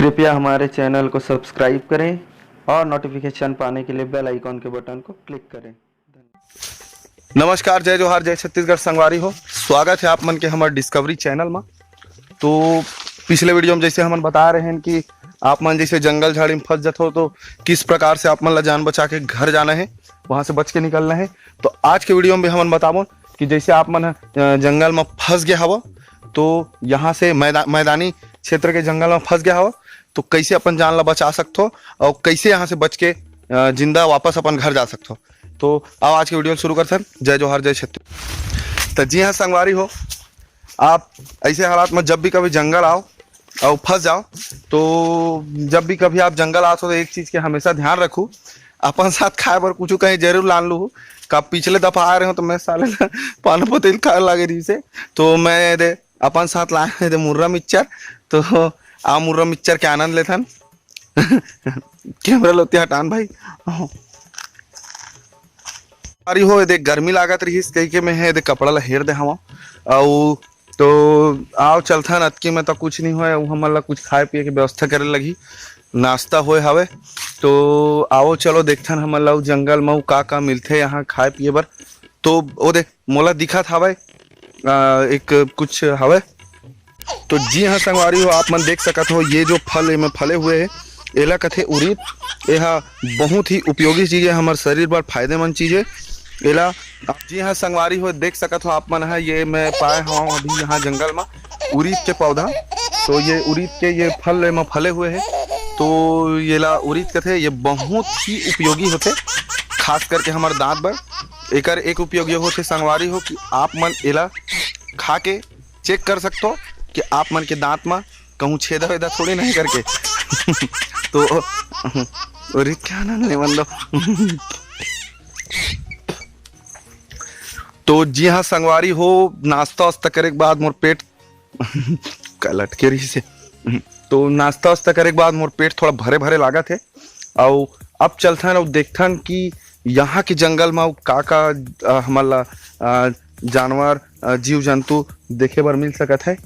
कृपया हमारे चैनल को सब्सक्राइब करें और नोटिफिकेशन पाने के लिए बेल आइकॉन के बटन को क्लिक करें। नमस्कार, जय जोहार, जय छत्तीसगढ़ संगवारी हो। स्वागत है आप मन के हमारे डिस्कवरी चैनल में। तो पिछले वीडियो में जैसे हम बता रहे हैं कि आप मन जैसे जंगल झाड़ी में फंस जाते हो तो किस प्रकार से आप मन ला जान बचा के घर जाना है, वहाँ से बच के निकलना है। तो आज के वीडियो में भी हम बताबो कि जैसे आप मन जंगल में फंस गया हवा, तो यहाँ से मैदानी क्षेत्र के जंगल में फंस गया हवा तो कैसे अपन जान ला बचा सकते हो और कैसे यहाँ से बच के जिंदा वापस अपन घर जा सकते हो। तो आओ आज के वीडियो शुरू कर सर। जय जोहार, जय छत्तीसगढ़। तो जी हाँ संगवारी हो, आप ऐसे हालात में जब भी कभी जंगल आओ और फंस जाओ तो जब भी कभी आप जंगल आओ तो एक चीज़ के हमेशा ध्यान रखो, अपन साथ खाए पर कुछ कहीं जरूर लान लू। कब पिछले दफा आ रहे हो तो मैं साले पान पतेल खाए लगे रही से, तो मैं दे अपन साथ लाए दे मुर्रा मिक्सचर। तो आ मुर्रा मिक्सचर के आनंद लेथन। कैमरा लोते हटान भाई। अरे हो दे गर्मी लागत रही कही के मैं है दे कपड़ा ला हेर दे हवा और तो आओ चलथन अतकी में तो कुछ नहीं होए, हमन ला कुछ खाए पिए के व्यवस्था करे लगी, नाश्ता होए हवे। तो आओ चलो देखथन हमन ला जंगल में का मिलथे यहाँ खाए पिए बर। तो ओ दे मोला दिखत हवे एक कुछ हवे। तो जी हाँ संगवारी हो, आप मन देख सकत हो ये जो फल में फले हुए है एला कथे उरीद। यह बहुत ही उपयोगी चीज़ है, हमारे शरीर पर फायदेमंद चीज़ है एला। जी हाँ संगवारी हो, देख सकत हो आप मन है ये मैं पाए हूँ अभी यहाँ जंगल में उरीद के पौधा। तो ये उरीद के ये फल में फले हुए हैं तो ये ला उरीद कथे ये बहुत ही उपयोगी होते, खास करके हमारे दांत पर। एकर एक उपयोग ये होते संगवारी हो कि आप मन एला खा के चेक कर सकते हो कि आप मन के दांत में कहूँ छेदा वेदा थोड़ी नहीं करके। तो उरीद क्या नाम ले लो। तो जी हाँ संगवारी हो, नाश्ता वास्ता करे के बाद मोर पेट कलट के रही से। तो नाश्ता वास्ता करे के बाद मोर पेट थोड़ा भरे भरे लागत है और अब चलथन और देखथन कि यहाँ के जंगल में का हमारा जानवर जीव जंतु देखे बर मिल सकत है।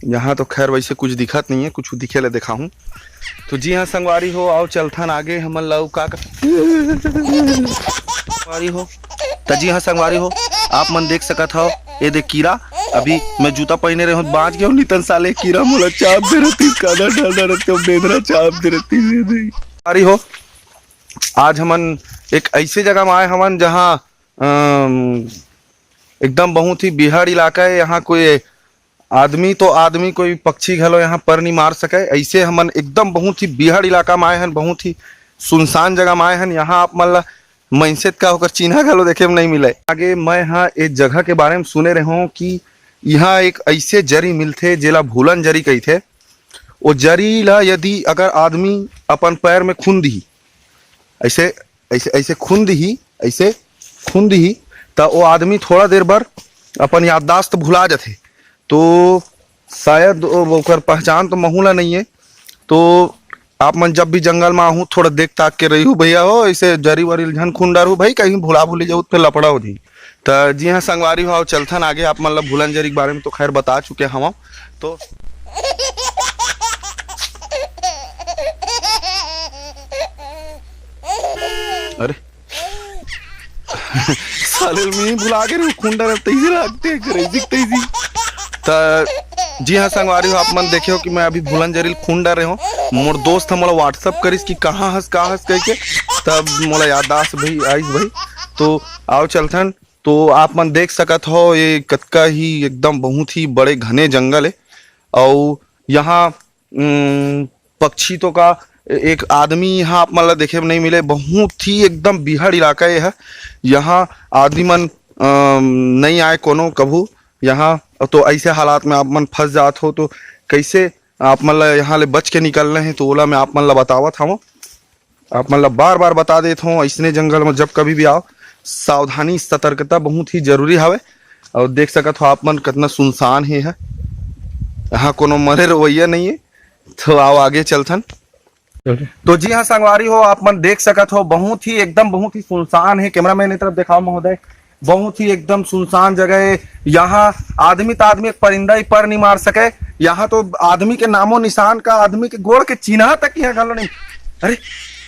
यहाँ तो खैर वैसे कुछ दिखत नहीं है, कुछ दिखे ले देखा हूँ। तो जी हाँ संगवारी हो, आओ चलथन आगे हमन ला का संगवारी हो। तो जी हाँ संगवारी हो, आप मन देख सकत हो ये देख कीड़ा। अभी मैं जूता पहने रहे हूँ बाँच गया हूँ, नितन साले कीड़ा मोला चाप दे रहती, काला डाल रहते बेदरा चाप दे रहती। संगवारी हो, आज हमन एक ऐसे जगह में आए हमन जहाँ एकदम बहुत ही बिहाड़ इलाका है। यहाँ कोई आदमी कोई पक्षी घलो यहाँ पर नहीं मार सके, ऐसे हमन एकदम बहुत ही बिहाड़ इलाका में आए हैं, बहुत ही सुनसान जगह में आए हैं। यहाँ आप मन ला मैंसेत का होकर चिन्हा घलो देखे में नहीं मिले। आगे मैं यहाँ एक जगह के बारे में सुने रहे हूँ कि यहाँ एक ऐसे जरी मिलते जेला भूलन जरी कही थे। वो जरी ला यदि अगर आदमी अपन पैर में खून दी ऐसे ऐसे ऐसे खून दी तो वो आदमी थोड़ा देर बार अपन याददाश्त भुला जाते। तो शायद ओकर पहचान तो महूला नहीं है। तो आप मन जब भी जंगल में आहू थोड़ा देख ताक के रही हो भैया हो, ऐसे जरी वरी झन खून डारू भाई, कहीं भुला भूली जाऊ तो लपड़ा हो जी। तो जी हाँ संगवारी हो, चलथन आगे। आप मतलब भूलन जरी के बारे में तो खैर बता चुके हम। तो अरे साले में भुला के खून डाल तेजी लगते तेजी। तो जी हाँ संगवारी हो, आप मन देखे हो कि मैं अभी भूलन जरी खून डाल रहे हो। मोर दोस्त मोला व्हाट्सअप करिस कि कहाँ हंस कह के, तब मोला याददाश्त भाई आइस भाई। तो आओ चलथन। तो आप मन देख सकत हो ये कतका ही एकदम बहुत ही बड़े घने जंगल है और यहाँ पक्षी तो का एक आदमी यहाँ आप मतलब देखे में नहीं मिले, बहुत ही एकदम बिहाड़ इलाका है। यहाँ आदमी मन नहीं आए कोनो कभू यहाँ। तो ऐसे हालात में आप मन फंस जात हो तो कैसे आप मतलब यहाँ ले बच के निकलना है, तो ओला मैं आप मन ला बतावत हूँ। आप मतलब बार बार बता देता हूँ, ऐसने जंगल में जब कभी भी आओ सावधानी सतर्कता बहुत ही जरूरी हवे। और देख सकत हो आप मन कितना सुनसान है यहाँ, कोनो मरे रवैया नहीं है। तो आओ आगे चलथन। तो जी हाँ संगवारी हो, आप मन देख सकत हो बहुत ही एकदम बहुत ही सुनसान है। कैमरा मैन तरफ दिखाओ महोदय। बहुत ही एकदम सुनसान जगह है। यहाँ आदमी तो आदमी एक परिंदा ही पर नहीं मार सके। यहाँ तो आदमी के नामो निशान का, आदमी के गोड़ के चिन्ह तक यहाँ घलो नहीं। अरे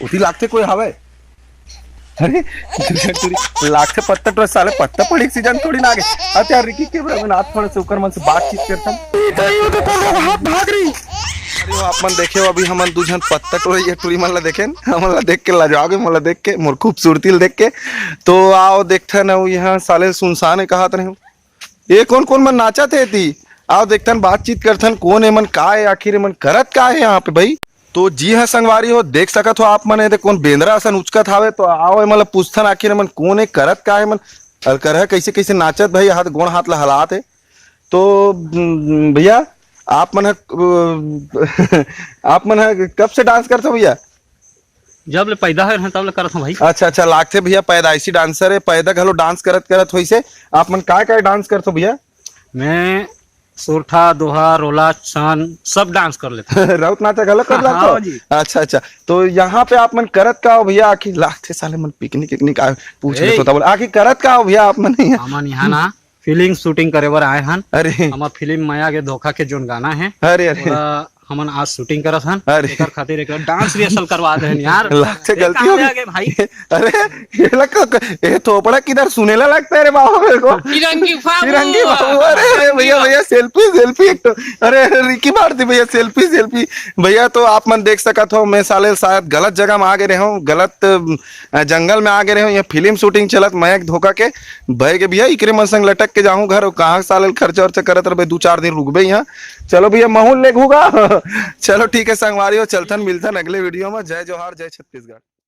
उठी लागते कोई हवे? अरे लागते पत्ता तो साले पत्ता पड़ी सीजन थोड़ी ना आगे। अच्छा रिकी के रघुनाथ थोड़े से ऊपर मन से बातचीत करता हूँ। भाग रही। अरे वो आप मन देखे हो अभी हमन दू जन पत्ता टोरी ये टूरी मन ला देखे हमन ला देख के लाजवाब मन ला देख के मोर खूबसूरती ला देख के। तो आओ देखते ना यहाँ साले सुनसान है कहा रहे हो। ये कौन कौन मन नाचा थे थी? आओ देखते बातचीत करथन कौन है मन का है आखिर मन करत का है यहाँ पे भाई। तो जी हाँ संगवारी हो देख सकत हो आप मन है कौन बेंद्रा असन उचकत हावे। तो आओ मतलब पूछथन आखिर मन कौन है करत का है मन और कर कैसे कैसे नाचत भाई हाथ गोड़ हाथ ला हलात है। तो भैया आप मन आप मन कब से डांस करते हो भैया? जब ले पैदा है तब ले करत हूं भाई। अच्छा अच्छा लागते भैया पैदाइशी डांसर है पैदा घलो डांस करत करत होइसे। आप मन काय डांस करते हो भैया? मैं सोरठा दोहा रोला सान सब डांस कर लेता राउत नाचा घलो कर लेते हो? अच्छा अच्छा तो यहाँ पे आप मन करत का हो भैया? आखिर लागते साले मन पिकनिक पिकनिक पूछ ले तो बोले आखिर करत का हो भैया आप मन? हमन यहाँ ना फिल्म शूटिंग करे बर आए हन। अरे हमार फिल्म माया के धोखा के जोन गाना है अरे अरे हमन आज शूटिंग करत हन। अरे एकर खातिर एक डांस रिहर्सल करवा दे यार। लगते गलती हो गई भाई। अरे ये लग ये थोपड़ा किधर सुनेला लगता है रे बाबा मेरे को। फिरंगी बाबू अरे अरे भैया भैया सेल्फी सेल्फी एक तो अरे अरे रिकी मार दी भैया सेल्फी सेल्फी भैया। तो आप मन देख सकत हो मैं साले शायद गलत जगह में आ गए रहे हूँ गलत जंगल में आ गए रहे हूँ। यहाँ फिल्म शूटिंग चलत मैं एक धोखा के भय के भैया इकरे मन संग लटक के जाऊँ घर कहाँ साले खर्चा वर्चा करत रहे 2-4 दिन रुकबे यहाँ। चलो भैया महूल ले घूगा। चलो ठीक है संगवारी हो चलथन मिलथन अगले वीडियो में। जय जोहार जय छत्तीसगढ़।